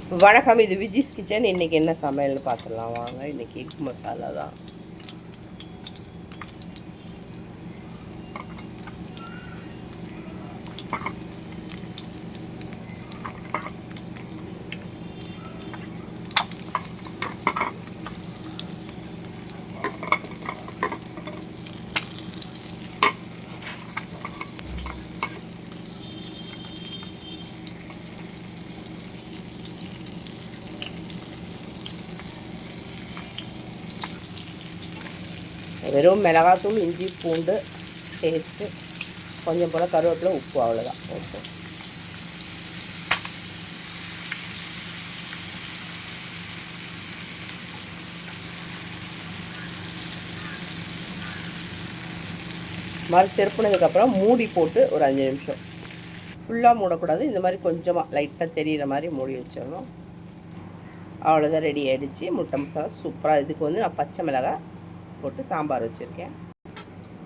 வணக்கம், இது விஜிஸ் கிச்சன். இன்றைக்கி என்ன சமையல்னு பார்த்துடலாம் வாங்க. இன்றைக்கி எக் மசாலா தான். வெறும் மிளகாத்தூள், இஞ்சி பூண்டு பேஸ்ட்டு, கொஞ்சம் போல் கருவேப்பிலை, உப்பு, அவ்வளோதான். ஓகே, மாதிரி திருப்பினதுக்கப்புறம் மூடி போட்டு ஒரு 5 நிமிஷம். ஃபுல்லாக மூடக்கூடாது, இந்த மாதிரி கொஞ்சமாக லைட்டாக தெரிகிற மாதிரி மூடி வச்சிடணும். அவ்வளோதான், ரெடி ஆகிடுச்சு முட்டை மசாலா. சூப்பராக. இதுக்கு வந்து நான் பச்சை மிளகாய் போட்டு சாம்பார் வச்சுருக்கேன்.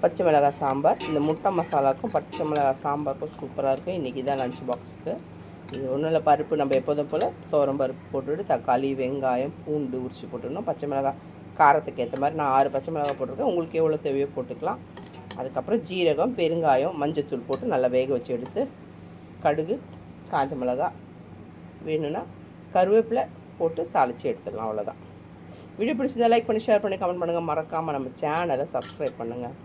பச்சை மிளகாய் சாம்பார். இந்த முட்டை மசாலாவுக்கும் பச்சை மிளகாய் சாம்பாருக்கும் சூப்பராக இருக்கும். இன்றைக்கி தான் லஞ்ச் பாக்ஸுக்கு. இது ஒன்றும் இல்லை, பருப்பு நம்ம எப்போதும் போல் துவரம் பருப்பு போட்டுவிட்டு தக்காளி, வெங்காயம், பூண்டு உரிச்சு போட்டுடணும். பச்சை மிளகாய் காரத்துக்கு ஏற்ற மாதிரி நான் 6 பச்சை மிளகாய் போட்டிருக்கேன். உங்களுக்கு எவ்வளோ தேவையோ போட்டுக்கலாம். அதுக்கப்புறம் ஜீரகம், பெருங்காயம், மஞ்சத்தூள் போட்டு நல்லா வேக வச்சு எடுத்து கடுகு, காஞ்ச மிளகாய், வேணும்னா கருவேப்பிலை போட்டு தாளித்து எடுத்துடலாம். அவ்வளோதான். வீடியோ பிடிச்சிருந்தா லைக் பண்ணி, ஷேர் பண்ணி, கமெண்ட் பண்ணுங்கள். மறக்காமல் நம்ம சேனலை சப்ஸ்கிரைப் பண்ணுங்கள்.